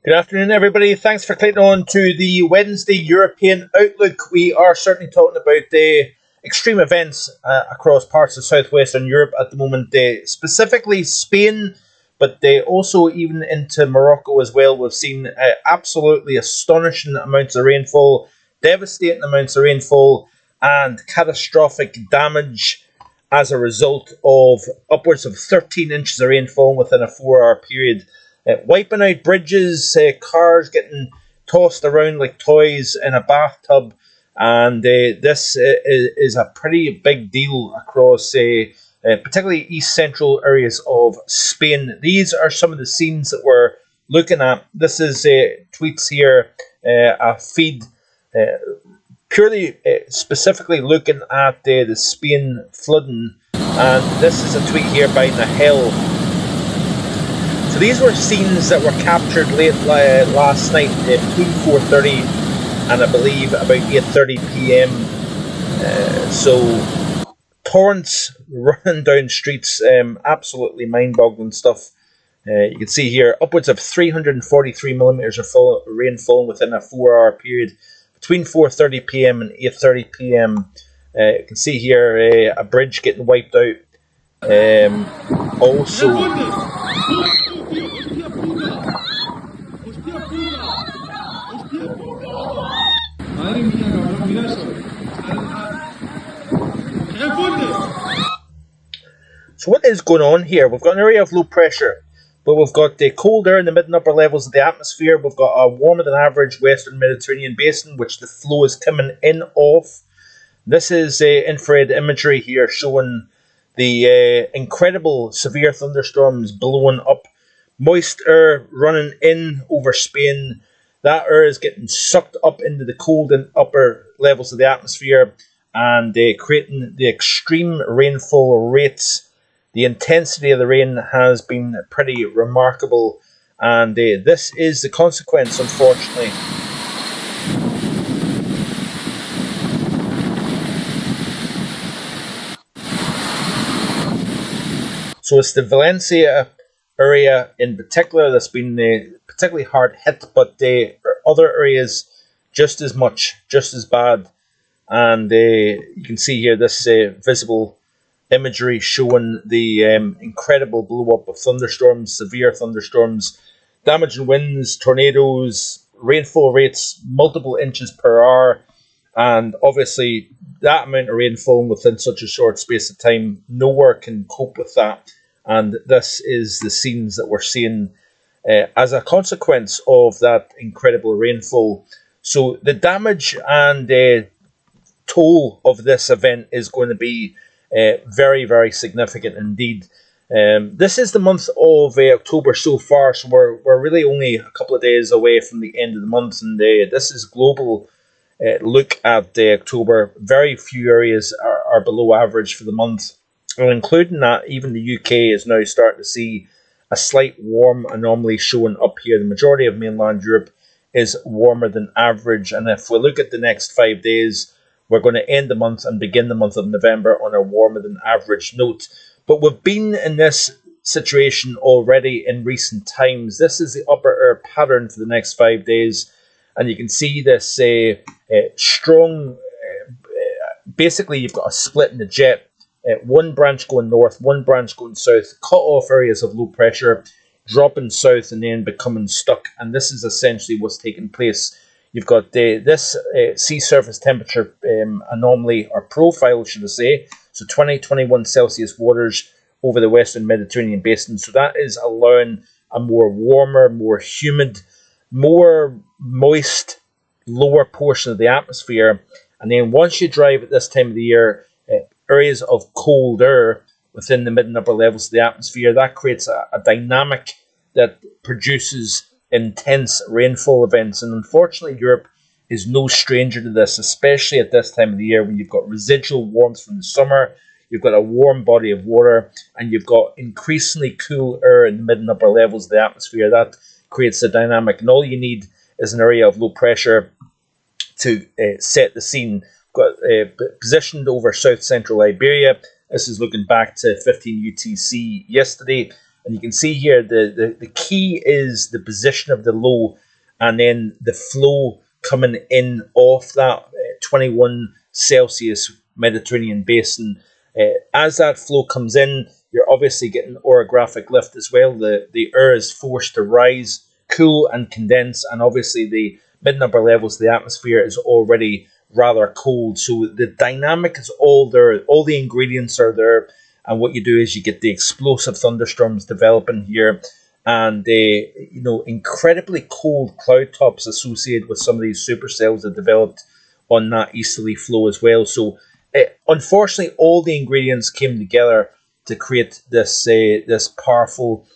Good afternoon, everybody. Thanks for clicking on to the Wednesday European Outlook. We are certainly talking about the extreme events across parts of southwestern Europe at the moment, specifically Spain, but also even into Morocco as well. We've seen absolutely astonishing amounts of rainfall, devastating amounts of rainfall, and catastrophic damage as a result of upwards of 13 inches of rainfall within a 4-hour period. Wiping out bridges, cars getting tossed around like toys in a bathtub, and this is a pretty big deal across particularly east central areas of Spain. These are some of the scenes that we're looking at. This is tweets here, a feed purely specifically looking at the Spain flooding, and this is a tweet here by Nahel. So these were scenes that were captured late last night between 4:30 and I believe about 8:30 p.m. So torrents running down streets, absolutely mind-boggling stuff. You can see here upwards of 343 millimeters of rainfall within a 4-hour period between 4:30 p.m. and 8:30 p.m. You can see here a bridge getting wiped out. Also. So what is going on here? We've got an area of low pressure, but we've got the cold air in the mid and upper levels of the atmosphere. We've got a warmer than average western Mediterranean basin, which the flow is coming in off. This is infrared imagery here showing the incredible severe thunderstorms blowing up, moist air running in over Spain. That air is getting sucked up into the cold and upper levels of the atmosphere and creating the extreme rainfall rates. The intensity of the rain has been pretty remarkable, and this is the consequence, unfortunately. So it's the Valencia area in particular that's been particularly hard hit, but other areas just as much, just as bad. And you can see here this visible imagery showing the incredible blow up of thunderstorms, severe thunderstorms, damaging winds, tornadoes, rainfall rates multiple inches per hour, and obviously that amount of rainfall within such a short space of time, nowhere can cope with that. And this is the scenes that we're seeing as a consequence of that incredible rainfall. So the damage and toll of this event is going to be very, very significant indeed. This is the month of October so far, so we're really only a couple of days away from the end of the month, and this is global look at October. Very few areas are below average for the month, and including that, even the UK is now starting to see a slight warm anomaly showing up here. The majority of mainland Europe is warmer than average, and if we look at the next 5 days, we're going to end the month and begin the month of November on a warmer than average note. But we've been in this situation already in recent times. This is the upper air pattern for the next 5 days. And you can see this strong, basically you've got a split in the jet. One branch going north, one branch going south, cut off areas of low pressure, dropping south and then becoming stuck. And this is essentially what's taking place. You've got this sea surface temperature anomaly, or profile, should I say, so 20-21 Celsius waters over the western Mediterranean basin. So that is allowing a more warmer, more humid, more moist lower portion of the atmosphere. And then once you drive at this time of the year, areas of cold air within the mid and upper levels of the atmosphere, that creates a dynamic that produces intense rainfall events. And unfortunately, Europe is no stranger to this, especially at this time of the year when you've got residual warmth from the summer, you've got a warm body of water, and you've got increasingly cool air in the mid and upper levels of the atmosphere. That creates a dynamic, and all you need is an area of low pressure to set the scene. Got positioned over south central Iberia. This is looking back to 15 UTC yesterday. And you can see here the key is the position of the low, and then the flow coming in off that 21 Celsius Mediterranean basin. As that flow comes in, you're obviously getting orographic lift as well. The air is forced to rise, cool and condense, and obviously the mid and upper levels of the atmosphere is already rather cold. So the dynamic is all there, all the ingredients are there, and what you do is you get the explosive thunderstorms developing here, and incredibly cold cloud tops associated with some of these supercells that developed on that easterly flow as well. So unfortunately, all the ingredients came together to create this powerful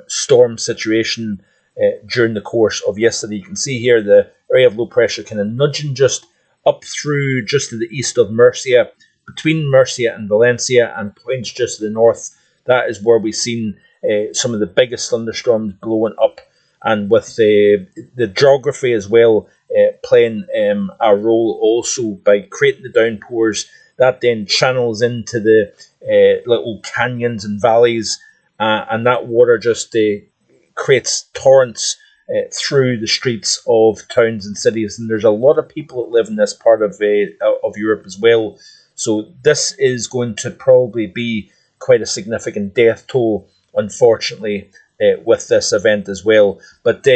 storm situation during the course of yesterday. You can see here the area of low pressure kind of nudging just up through just to the east of Murcia, between Murcia and Valencia, and points just to the north. That is where we've seen some of the biggest thunderstorms blowing up, and with the geography as well playing a role also by creating the downpours that then channels into the little canyons and valleys, and that water just creates torrents through the streets of towns and cities. And there's a lot of people that live in this part of Europe as well. So this is going to probably be quite a significant death toll, unfortunately, with this event as well. But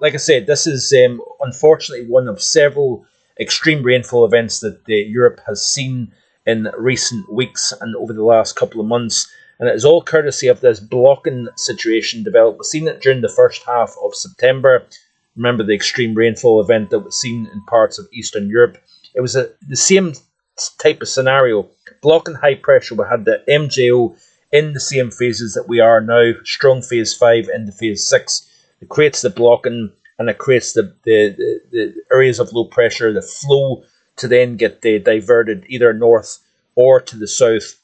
like I said, this is unfortunately one of several extreme rainfall events that Europe has seen in recent weeks and over the last couple of months. And it is all courtesy of this blocking situation developed. We've seen it during the first half of September. Remember the extreme rainfall event that was seen in parts of Eastern Europe. It was the same type of scenario. Blocking high pressure, we had the MJO in the same phases that we are now, strong phase 5 into phase 6. It creates the blocking, and it creates the areas of low pressure, the flow to then get diverted either north or to the south.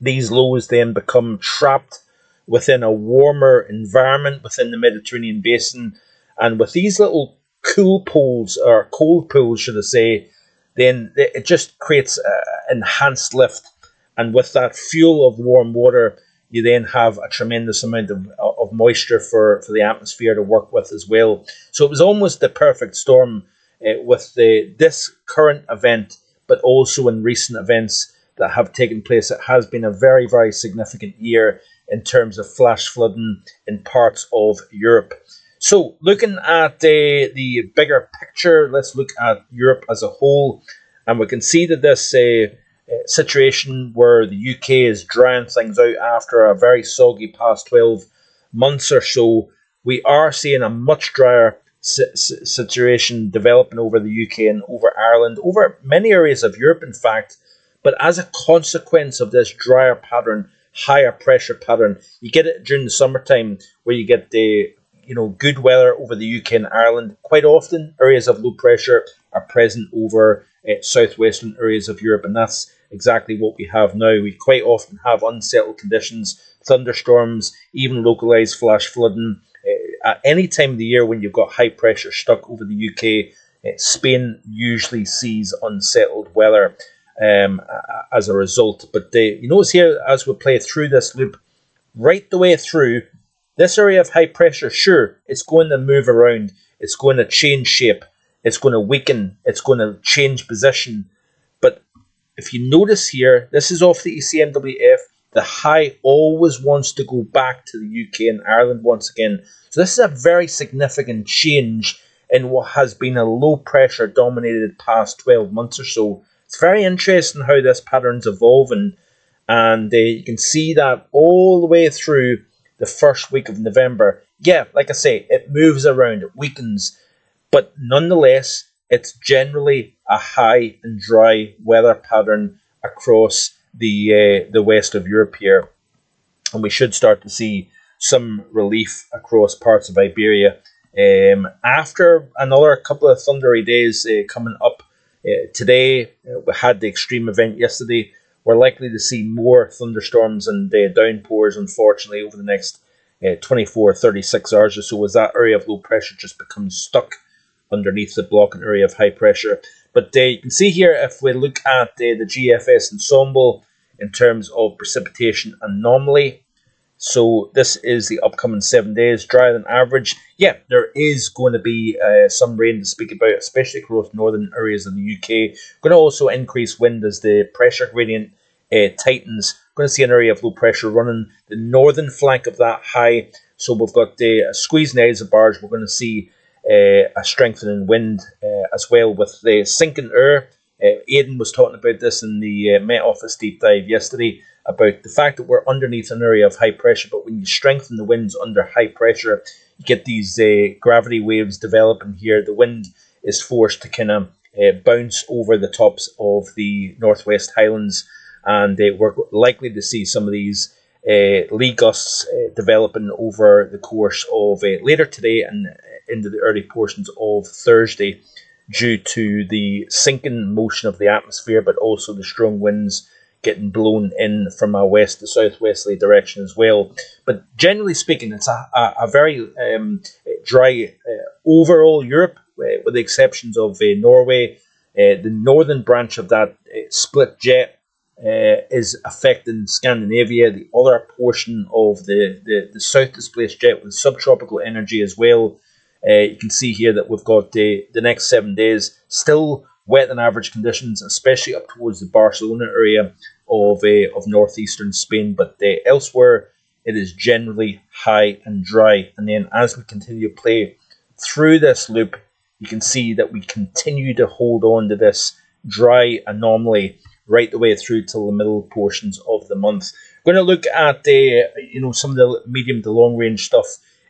These lows then become trapped within a warmer environment within the Mediterranean basin, and with these little cool pools, or cold pools should I say, then it just creates enhanced lift, and with that fuel of warm water, you then have a tremendous amount of moisture for the atmosphere to work with as well. So it was almost the perfect storm with this current event, but also in recent events that have taken place. It has been a very, very significant year in terms of flash flooding in parts of Europe. So looking at the bigger picture, let's look at Europe as a whole, and we can see that this situation where the UK is drying things out after a very soggy past 12 months or so, we are seeing a much drier situation developing over the UK and over Ireland, over many areas of Europe in fact. But as a consequence of this drier pattern, higher pressure pattern, you get it during the summertime where you get the good weather over the UK and Ireland. Quite often areas of low pressure are present over southwestern areas of Europe, and that's exactly what we have now. We quite often have unsettled conditions, thunderstorms, even localized flash flooding. At any time of the year when you've got high pressure stuck over the UK, Spain usually sees unsettled weather as a result. But you notice here, as we play through this loop, right the way through, this area of high pressure, sure, it's going to move around, it's going to change shape, it's going to weaken, it's going to change position. But if you notice here, this is off the ECMWF, the high always wants to go back to the UK and Ireland once again. So this is a very significant change in what has been a low pressure dominated past 12 months or so. It's very interesting how this pattern's evolving, and you can see that all the way through the first week of November. Yeah, like I say, it moves around, it weakens, but nonetheless, it's generally a high and dry weather pattern across the west of Europe here, and we should start to see some relief across parts of Iberia after another couple of thundery days coming up. Today, we had the extreme event yesterday. We're likely to see more thunderstorms and downpours, unfortunately, over the next 24, 36 hours or so, as that area of low pressure just becomes stuck underneath the blocking area of high pressure. But you can see here, if we look at the GFS ensemble in terms of precipitation anomaly, So this is the upcoming 7 days, drier than average. Yeah, there is going to be some rain to speak about, especially across northern areas of the UK. Going to also increase wind as the pressure gradient tightens. Going to see an area of low pressure running the northern flank of that high. So we've got a squeeze in the edge of barge. We're going to see a strengthening wind as well with the sinking air. Aidan was talking about this in the Met Office deep dive yesterday about the fact that we're underneath an area of high pressure, but when you strengthen the winds under high pressure, you get these gravity waves developing here. The wind is forced to kind of bounce over the tops of the Northwest Highlands, and we're likely to see some of these lee gusts developing over the course of later today and into the early portions of Thursday, due to the sinking motion of the atmosphere, but also the strong winds getting blown in from a west to southwesterly direction as well. But generally speaking, it's a very dry overall Europe, with the exceptions of Norway. The northern branch of that split jet is affecting Scandinavia. The other portion of the south displaced jet with subtropical energy as well. You can see here that we've got the next 7 days still wet than average conditions, especially up towards the Barcelona area of northeastern Spain. But elsewhere, it is generally high and dry. And then as we continue to play through this loop, you can see that we continue to hold on to this dry anomaly right the way through till the middle portions of the month. We're going to look at some of the medium to long range stuff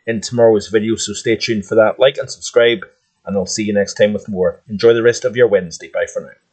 in tomorrow's video, so stay tuned for that. Like and subscribe, and I'll see you next time with more. Enjoy the rest of your Wednesday. Bye for now.